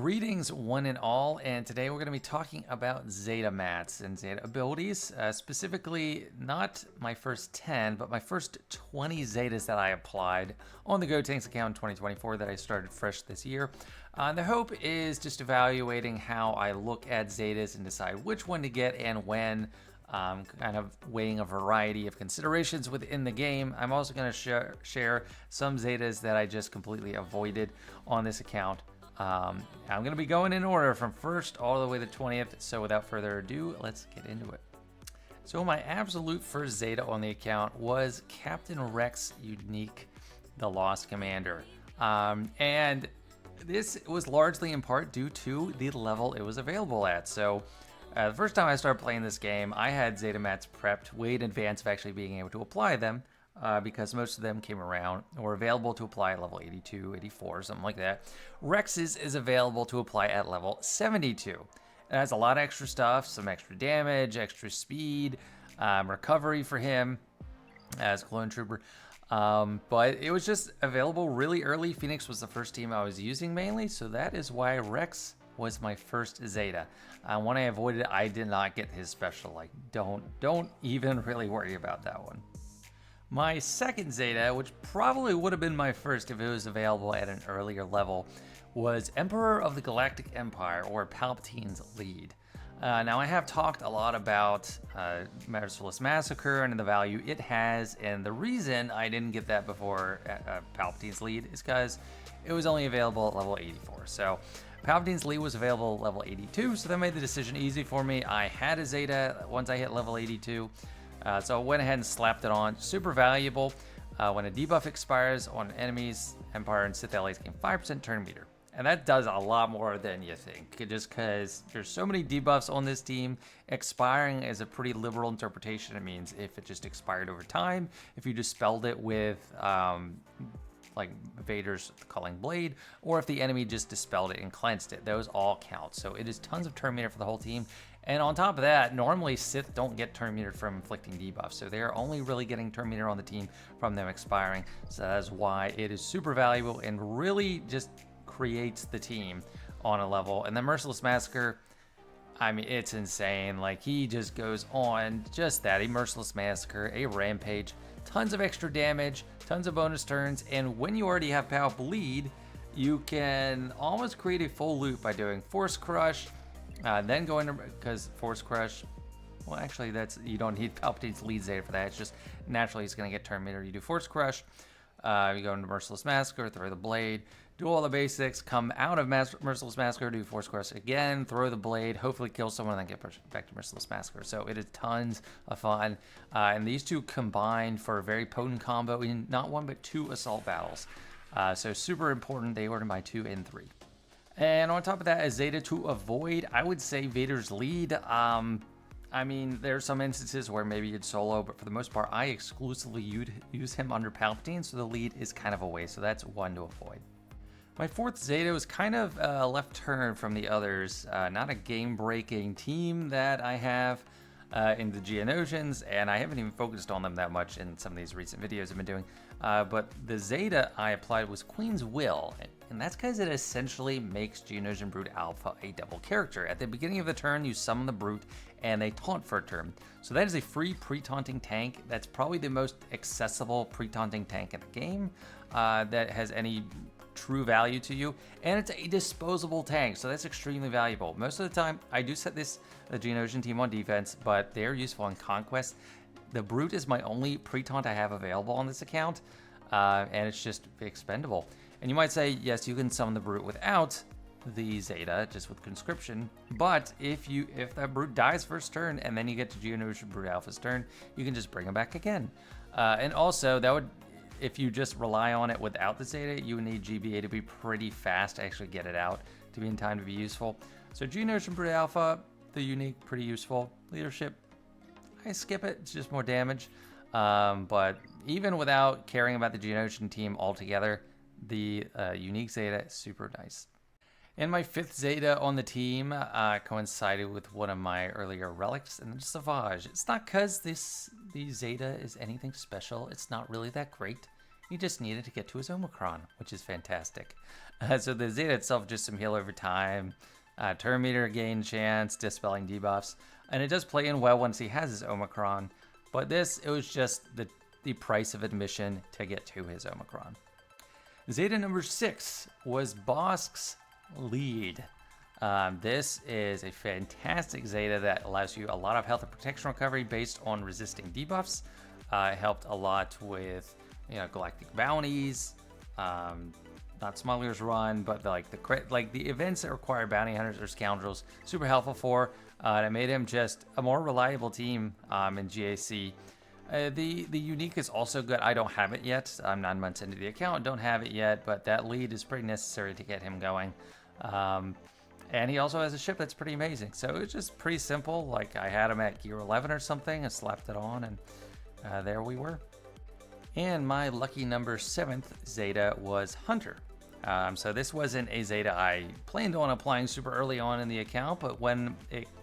Greetings, one and all, and today we're going to be talking about Zeta mats and Zeta abilities. Specifically, not my first 10, but my first 20 Zetas that I applied on the GoTanks account in 2024 that I started fresh this year. The hope is just evaluating how I look at Zetas and decide which one to get and when. Kind of weighing a variety of considerations within the game. I'm also going to share some Zetas that I just completely avoided on this account. I'm going to be going in order from first all the way to 20th, so without further ado, let's get into it. So my absolute first Zeta on the account was Captain Rex Unique, the Lost Commander. And this was largely in part due to the level it was available at. So the first time I started playing this game, I had Zeta mats prepped way in advance of actually being able to apply them. Because most of them came around or available to apply at level 82, 84, something like that. Rex's is available to apply at level 72. It has a lot of extra stuff, some extra damage, extra speed, recovery for him as Clone Trooper. But it was just available really early. Phoenix was the first team I was using mainly, so that is why Rex was my first Zeta. When I avoided it, I did not get his special. Like, don't even really worry about that one. My second Zeta, which probably would have been my first if it was available at an earlier level, was Emperor of the Galactic Empire, or Palpatine's lead. Now, I have talked a lot about Merciless Massacre and the value it has, and the reason I didn't get that before Palpatine's lead is because it was only available at level 84. So Palpatine's lead was available at level 82, so that made the decision easy for me. I had a Zeta once I hit level 82. So I went ahead and slapped it on. Super valuable. When a debuff expires on enemies, Empire and Sith allies gain 5% turn meter. And that does a lot more than you think. Just because there's so many debuffs on this team, expiring is a pretty liberal interpretation. It means if it just expired over time, if you dispelled it with like Vader's Calling Blade, or if the enemy just dispelled it and cleansed it. Those all count. So it is tons of turn meter for the whole team. And on top of that, normally Sith don't get turn meter from inflicting debuffs. So they're only really getting turn meter on the team from them expiring. So that is why it is super valuable and really just creates the team on a level. And the Merciless Massacre, I mean, it's insane. Like, he just goes on just that. A Merciless Massacre, a Rampage, tons of extra damage, tons of bonus turns, and when you already have Pal Bleed, you can almost create a full loop by doing Force Crush, then go into, because Force Crush, well, actually, you don't need Palpatine's lead Zeta for that. It's just naturally he's going to get turn meter. You do Force Crush, you go into Merciless Massacre, throw the blade, do all the basics, come out of Merciless Massacre, do Force Crush again, throw the blade, hopefully kill someone, and then get back to Merciless Massacre. So it is tons of fun. And these two combined for a very potent combo in not one but two assault battles. So super important. They order my 2 and 3. And on top of that, as Zeta to avoid, I would say Vader's lead. I mean, there's some instances where maybe you'd solo, but for the most part, I exclusively use him under Palpatine, so the lead is kind of a waste, so that's one to avoid. My fourth Zeta was kind of a left turn from the others. Not a game-breaking team that I have in the Geonosians, and I haven't even focused on them that much in some of these recent videos I've been doing. But the Zeta I applied was Queen's Will, and that's because it essentially makes Geonosian Brute Alpha a double character. At the beginning of the turn, you summon the Brute, and they taunt for a turn. So that is a free pre-taunting tank. That's probably the most accessible pre-taunting tank in the game that has any true value to you, and it's a disposable tank, so that's extremely valuable. Most of the time, I do set the Geonosian team on defense, but they're useful on Conquest. The Brute is my only pre-taunt I have available on this account, and it's just expendable. And you might say, yes, you can summon the Brute without the Zeta, just with Conscription, but if that Brute dies first turn, and then you get to Geonosian Brute Alpha's turn, you can just bring him back again. And also, that would, if you just rely on it without the Zeta, you would need GBA to be pretty fast to actually get it out to be in time to be useful. So Geonosian Brute Alpha, the unique, pretty useful. Leadership, I skip it, it's just more damage. But even without caring about the Geonosian team altogether, the unique Zeta is super nice. And my fifth Zeta on the team coincided with one of my earlier relics, and it's Savage. It's not because the Zeta is anything special. It's not really that great. He just needed to get to his Omicron, which is fantastic. So the Zeta itself just some heal over time, turn meter gain chance, dispelling debuffs, and it does play in well once he has his Omicron. But this, it was just the price of admission to get to his Omicron. Zeta number 6 was Bosk's Lead. This is a fantastic Zeta that allows you a lot of health and protection recovery based on resisting debuffs. It helped a lot with, galactic bounties, not Smuggler's Run, but the events that require bounty hunters or scoundrels. Super helpful for. And it made him just a more reliable team in GAC. The unique is also good. I don't have it yet. I'm 9 months into the account, don't have it yet, but that lead is pretty necessary to get him going. And he also has a ship that's pretty amazing. So it's just pretty simple. Like I had him at gear 11 or something, I slapped it on, and there we were. And my lucky number 7th Zeta was Hunter. So this wasn't a Zeta I planned on applying super early on in the account, but when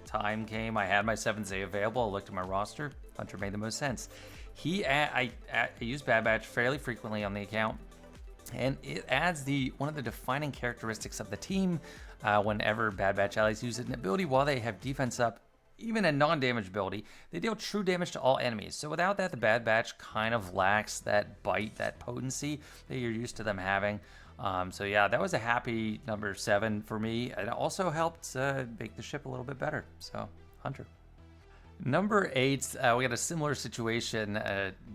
time came, I had my 7th Zeta available. I looked at my roster. Hunter made the most sense. I use Bad Batch fairly frequently on the account, and it adds one of the defining characteristics of the team. Whenever Bad Batch allies use an ability while they have defense up, even a non-damage ability, they deal true damage to all enemies. So without that, the Bad Batch kind of lacks that bite, that potency that you're used to them having. So yeah, that was a happy number 7 for me. It also helped make the ship a little bit better. So Hunter. Number 8, we had a similar situation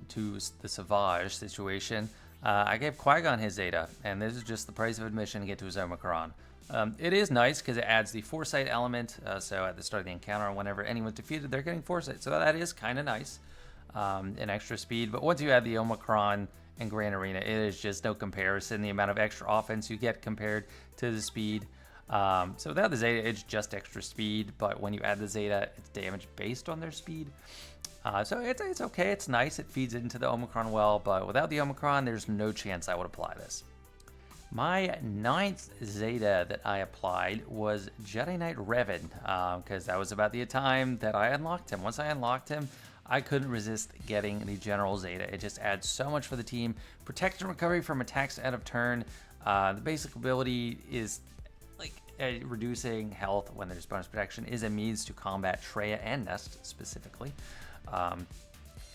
to the Savage situation. I gave Qui-Gon his Zeta, and this is just the price of admission to get to his Omicron. It is nice because it adds the Foresight element, so at the start of the encounter, whenever anyone's defeated, they're getting Foresight. So that is kind of nice, an extra speed. But once you add the Omicron in Grand Arena, it is just no comparison. The amount of extra offense you get compared to the speed. So without the Zeta, it's just extra speed. But when you add the Zeta, it's damage based on their speed. So it's okay. It's nice. It feeds into the Omicron well. But without the Omicron, there's no chance I would apply this. My 9th Zeta that I applied was Jedi Knight Revan, because that was about the time that I unlocked him. Once I unlocked him, I couldn't resist getting the General Zeta. It just adds so much for the team. Protection recovery from attacks out of turn. The basic ability is reducing health when there's bonus protection is a means to combat Traya and Nest specifically.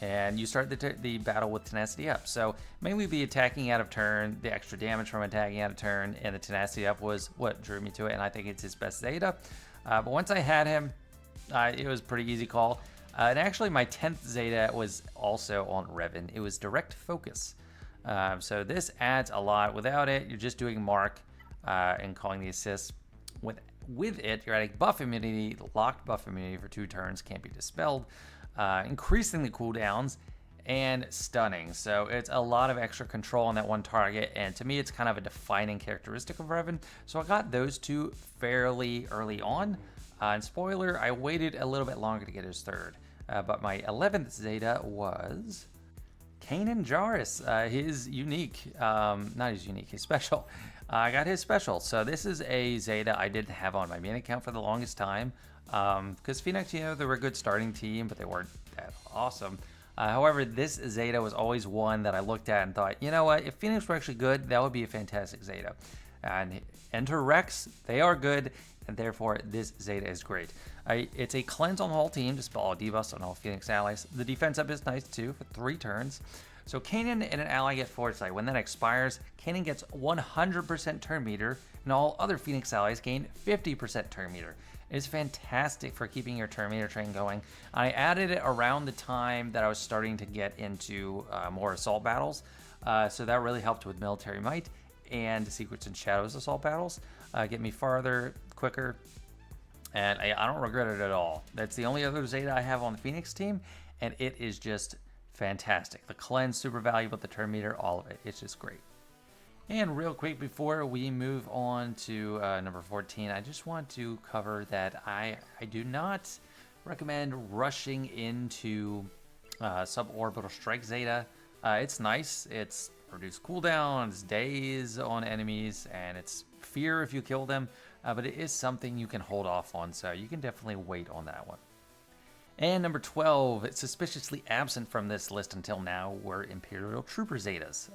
And you start the battle with Tenacity up. So mainly the attacking out of turn, the extra damage from attacking out of turn, and the Tenacity up was what drew me to it, and I think it's his best Zeta. But once I had him, it was a pretty easy call. And actually my 10th Zeta was also on Revan. It was Direct Focus. So this adds a lot. Without it, you're just doing Mark and calling the assist. With it, you're adding buff immunity, locked buff immunity for 2 turns, can't be dispelled. Increasing the cooldowns, and stunning. So it's a lot of extra control on that one target, and to me it's kind of a defining characteristic of Revan. So I got those 2 fairly early on. And spoiler, I waited a little bit longer to get his 3rd. But my 11th Zeta was Kanan Jarrus. His unique, not his unique, his special. I got his special. So this is a Zeta I didn't have on my main account for the longest time. Because Phoenix, they were a good starting team, but they weren't that awesome. However, this Zeta was always one that I looked at and thought, you know what, if Phoenix were actually good, that would be a fantastic Zeta. And enter Rex, they are good, and therefore this Zeta is great. It's a cleanse on the whole team, dispel all debuffs on all Phoenix allies. The defense up is nice too for 3 turns. So Kanan and an ally get Foresight. When that expires, Kanan gets 100% turn meter, and all other Phoenix allies gain 50% turn meter. It's fantastic for keeping your turn meter train going. I added it around the time that I was starting to get into more assault battles. So that really helped with Military Might and Secrets and Shadows assault battles. Get me farther, quicker, and I don't regret it at all. That's the only other Zeta I have on the Phoenix team, and it is just fantastic. The cleanse, super valuable, the turn meter, all of it. It's just great. And real quick before we move on to number 14, I just want to cover that I do not recommend rushing into suborbital strike Zeta. It's nice. It's reduced cooldown, it's days on enemies, and it's fear if you kill them. But it is something you can hold off on, so you can definitely wait on that one. And number 12, it's suspiciously absent from this list until now, were Imperial Trooper Zetas.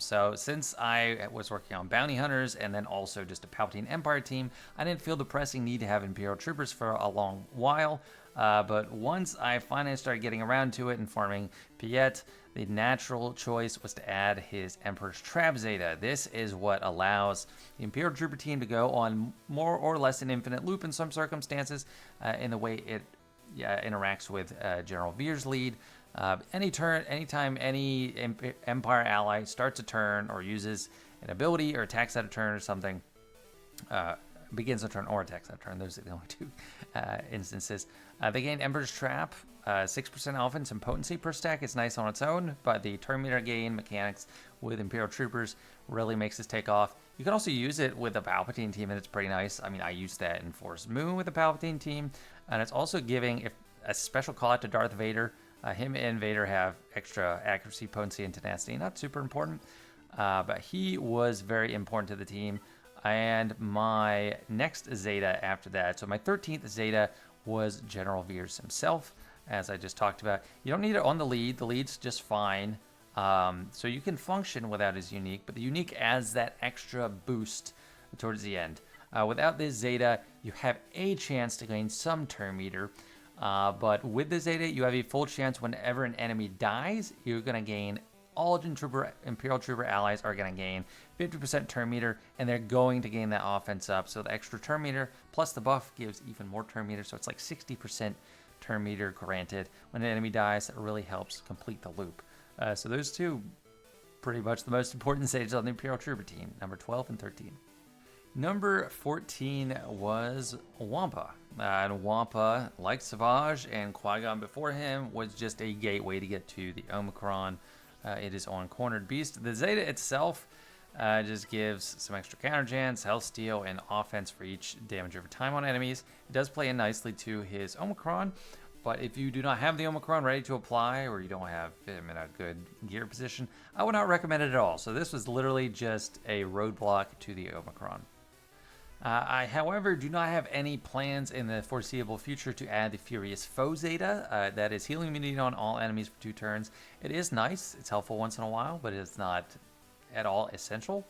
So since I was working on Bounty Hunters and then also just a Palpatine Empire team, I didn't feel the pressing need to have Imperial Troopers for a long while. But once I finally started getting around to it and farming Piet, the natural choice was to add his Emperor's Trap Zeta. This is what allows the Imperial Trooper team to go on more or less an infinite loop in some circumstances in the way it interacts with General Veer's lead. Anytime any Empire ally starts a turn or uses an ability or attacks out a turn or something, begins a turn or attacks out a turn, those are the only two instances. They gain Emperor's Trap, 6% offense and potency per stack. It's nice on its own, but the turn meter gain mechanics with Imperial Troopers really makes this take off. You can also use it with a Palpatine team, and it's pretty nice. I mean, I used that in Force Moon with a Palpatine team, and it's also giving a special call out to Darth Vader. Him and Vader have extra accuracy, potency, and tenacity. Not super important, but he was very important to the team. And my next Zeta after that, so my 13th Zeta was General Veers himself, as I just talked about. You don't need it on the lead. The lead's just fine. So you can function without his unique, but the unique adds that extra boost towards the end. Without this Zeta, you have a chance to gain some turn meter, but with the Zeta, you have a full chance whenever an enemy dies, you're going to gain, all Imperial Trooper allies are going to gain 50% turn meter, and they're going to gain that offense up. So the extra turn meter plus the buff gives even more turn meter, so it's like 60% turn meter granted when an enemy dies. That really helps complete the loop. So those two, pretty much the most important stages on the Imperial Trooper team, number 12 and 13. Number 14 was Wampa. And Wampa, like Savage and Qui-Gon before him, was just a gateway to get to the Omicron. It is on Cornered Beast. The Zeta itself just gives some extra counter gens, health steal, and offense for each damage over time on enemies. It does play in nicely to his Omicron, but if you do not have the Omicron ready to apply, or you don't have him in a good gear position, I would not recommend it at all. So this was literally just a roadblock to the Omicron. I, however, do not have any plans in the foreseeable future to add the Furious Foe Zeta. That is healing immunity on all enemies for 2 turns. It is nice. It's helpful once in a while, but it's not at all essential.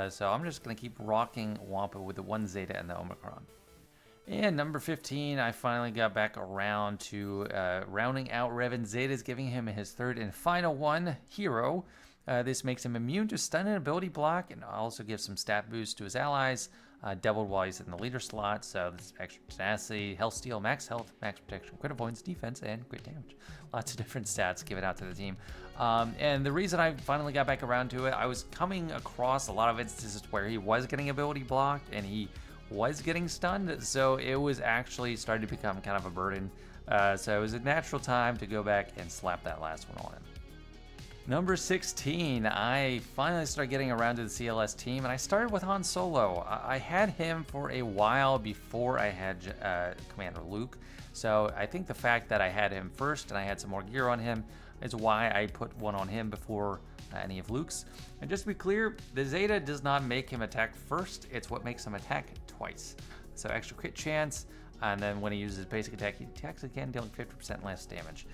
So I'm just going to keep rocking Wampa with the 1 Zeta and the Omicron. And number 15, I finally got back around to rounding out Revan Zetas, giving him his 3rd and final one, Hero. This makes him immune to stun and ability block, and also gives some stat boost to his allies, doubled while he's in the leader slot. So this is extra tenacity, health steal, max health, max protection, crit avoidance, defense, and crit damage. Lots of different stats given out to the team. And the reason I finally got back around to it, I was coming across a lot of instances where he was getting ability blocked and he was getting stunned, so it was actually starting to become kind of a burden. So it was a natural time to go back and slap that last one on him. Number 16, I finally started getting around to the CLS team, and I started with Han Solo. I had him for a while before I had Commander Luke, so I think the fact that I had him first and I had some more gear on him is why I put one on him before any of Luke's. And just to be clear, the Zeta does not make him attack first, it's what makes him attack twice. So extra crit chance, and then when he uses basic attack, he attacks again, dealing 50% less damage.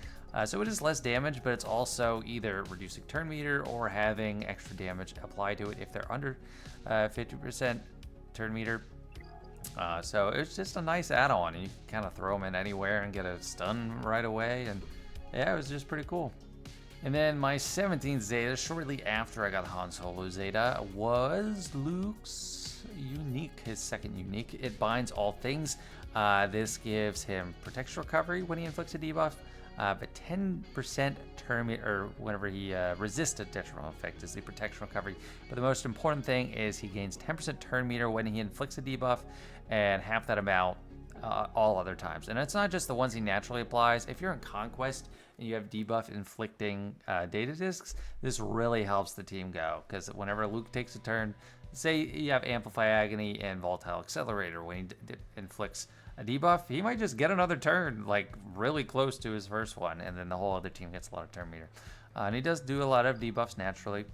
So it is less damage, but it's also either reducing turn meter or having extra damage applied to it if they're under 50% turn meter. So it's just a nice add-on. You can kind of throw them in anywhere and get a stun right away, and yeah, it was just pretty cool. And then my 17th Zeta, shortly after I got Han Solo Zeta, was Luke's unique, his 2nd unique. It binds all things. This gives him protection recovery when he inflicts a debuff, but 10% turn or whenever he resists a detrimental effect is the protection recovery. But the most important thing is he gains 10% turn meter when he inflicts a debuff, and half that amount all other times. And it's not just the ones he naturally applies. If you're in Conquest and you have debuff inflicting data discs, this really helps the team go, because whenever Luke takes a turn, say you have Amplify Agony and Volatile Accelerator, when he inflicts a debuff, he might just get another turn, like really close to his first one, and then the whole other team gets a lot of turn meter. And he does do a lot of debuffs naturally.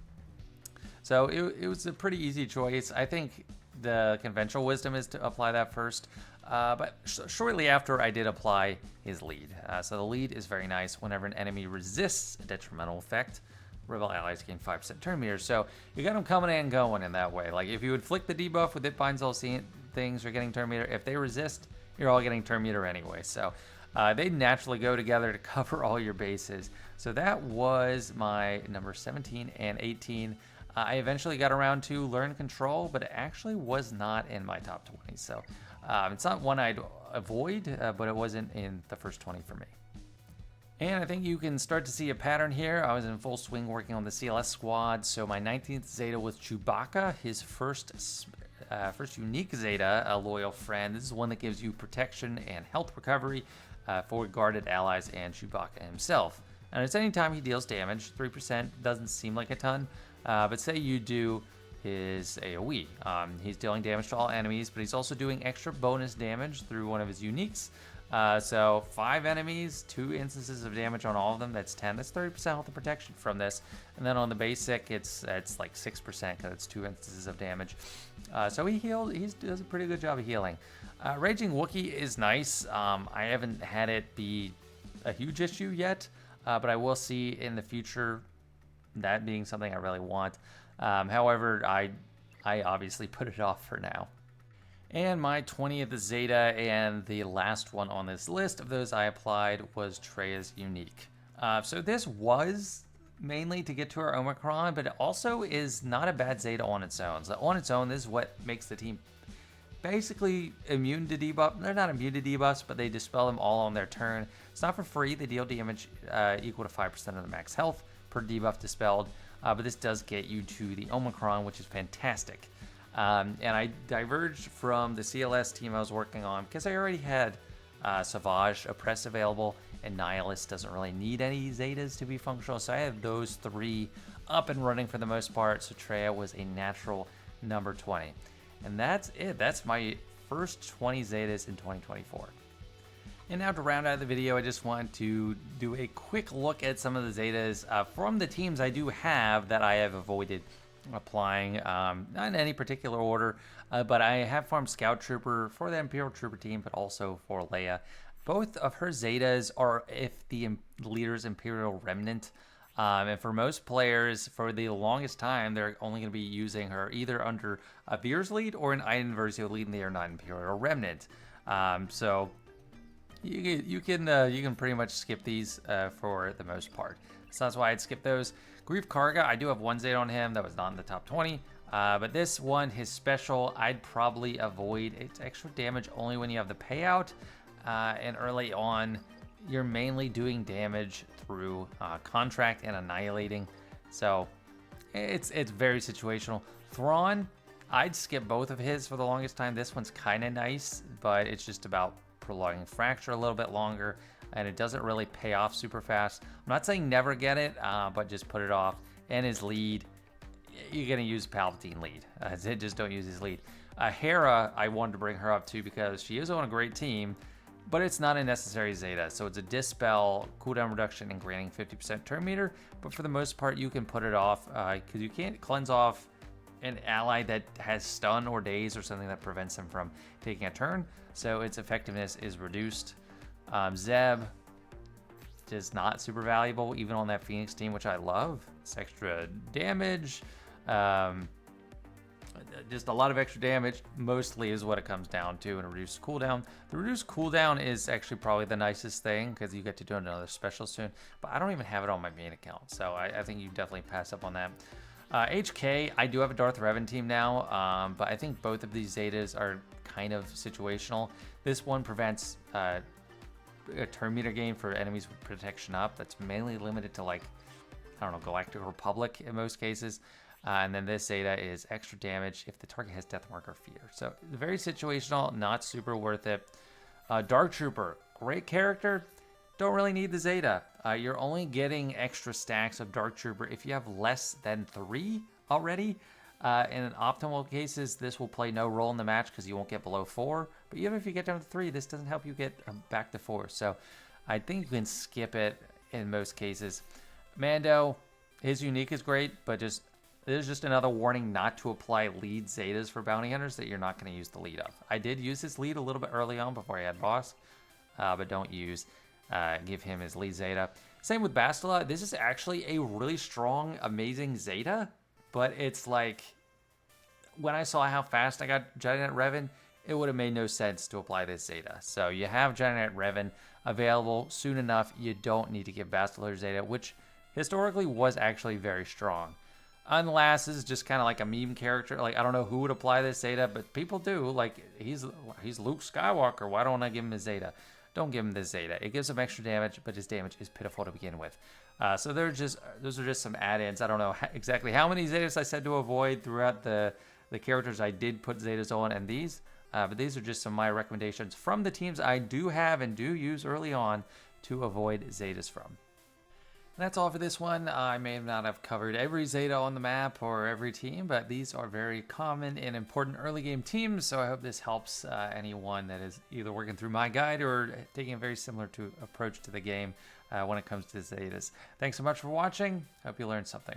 So it was a pretty easy choice. I think the conventional wisdom is to apply that first. But shortly after, I did apply his lead. So the lead is very nice. Whenever an enemy resists a detrimental effect, rebel allies gain 5% turn meters. So you got them coming and going in that way. Like if you would flick the debuff with it binds all things, you're getting turn meter. If they resist, you're all getting turn meter anyway. So they naturally go together to cover all your bases. So that was my number 17 and 18. I eventually got around to Learn Control, but it actually was not in my top 20. So it's not one I'd avoid, but it wasn't in the first 20 for me. And I think you can start to see a pattern here. I was in full swing working on the CLS squad. So my 19th Zeta was Chewbacca, his first unique Zeta, a loyal friend. This is one that gives you protection and health recovery for guarded allies and Chewbacca himself. And it's any time he deals damage. 3% doesn't seem like a ton, but say you do his AoE. He's dealing damage to all enemies, but he's also doing extra bonus damage through one of his uniques. So 5 enemies, 2 instances of damage on all of them. That's 10. That's 30% health and protection from this. And then on the basic, it's like 6% because it's 2 instances of damage. So he does a pretty good job of healing. Raging Wookiee is nice. I haven't had it be a huge issue yet, but I will see in the future that being something I really want. However, I obviously put it off for now. And my 20th Zeta and the last one on this list of those I applied was Trey's unique. So this was mainly to get to our Omicron, but it also is not a bad Zeta on its own. So on its own, this is what makes the team basically immune to debuff. They're not immune to debuffs, but they dispel them all on their turn. It's not for free. They deal damage equal to 5% of the max health per debuff dispelled, but this does get you to the Omicron, which is fantastic. And I diverged from the CLS team I was working on because I already had Savage Oppress available, and Nihilist doesn't really need any Zetas to be functional, so I have those 3 up and running for the most part. So Treya was a natural number 20. And that's it. That's my first 20 Zetas in 2024. And now to round out the video, I just want to do a quick look at some of the Zetas from the teams I do have that I have avoided applying, not in any particular order, but I have farmed Scout Trooper for the Imperial Trooper team, but also for Leia. Both of her Zetas are if the leader's Imperial Remnant, and for most players, for the longest time, they're only going to be using her either under a Veer's lead or an Iden Versio lead, and they are not Imperial Remnant. So you can pretty much skip these for the most part. So that's why I'd skip those. Grief Karga, I do have 1 Zeta on him that was not in the top 20. But this one, his special, I'd probably avoid. It's extra damage only when you have the payout. And early on, you're mainly doing damage through contract and annihilating. So it's very situational. Thrawn, I'd skip both of his for the longest time. This one's kind of nice, but it's just about prolonging Fracture a little bit longer, and it doesn't really pay off super fast. I'm not saying never get it, but just put it off. And his lead, you're going to use Palpatine lead. Just don't use his lead. Hera, I wanted to bring her up too because she is on a great team, but it's not a necessary Zeta. So it's a Dispel, cooldown reduction, and granting 50% turn meter. But for the most part, you can put it off because you can't cleanse off an ally that has stun or daze or something that prevents them from taking a turn. So its effectiveness is reduced. Zeb is not super valuable, even on that Phoenix team, which I love. It's extra damage. Just a lot of extra damage, mostly is what it comes down to, and a reduced cooldown. The reduced cooldown is actually probably the nicest thing because you get to do another special soon, but I don't even have it on my main account, so I think you definitely pass up on that. HK, I do have a Darth Revan team now, but I think both of these Zetas are kind of situational. This one prevents a turn meter gain for enemies with protection up. That's mainly limited to, like, I don't know, Galactic Republic in most cases. And then this Zeta is extra damage if the target has Death Mark or Fear. So very situational, not super worth it. Dark Trooper, great character. Don't really need the Zeta. You're only getting extra stacks of Dark Trooper if you have less than 3 already. In optimal cases, this will play no role in the match because you won't get below 4. But even if you get down to 3, this doesn't help you get back to 4. So I think you can skip it in most cases. Mando, his unique is great, but just There's just another warning not to apply lead Zetas for bounty hunters that you're not going to use the lead of. I did use his lead a little bit early on before I had boss, but don't give him his lead Zeta. Same with Bastila. This is actually a really strong, amazing Zeta, but it's like, when I saw how fast I got Giant Revan, it would have made no sense to apply this Zeta. So you have Giant Revan available soon enough. You don't need to give Bastila Zeta, which historically was actually very strong. Unless this is just kind of like a meme character. Like, I don't know who would apply this Zeta, but people do. Like, he's Luke Skywalker. Why don't I give him a Zeta? Don't give him this Zeta. It gives him extra damage, but his damage is pitiful to begin with. So those are just some add-ins. I don't know exactly how many Zetas I said to avoid throughout the characters I did put Zetas on and these. But these are just some of my recommendations from the teams I do have and do use early on to avoid Zetas from. And that's all for this one. I may not have covered every Zeta on the map or every team, but these are very common and important early game teams, so I hope this helps anyone that is either working through my guide or taking a very similar approach to the game when it comes to Zetas. Thanks so much for watching. Hope you learned something.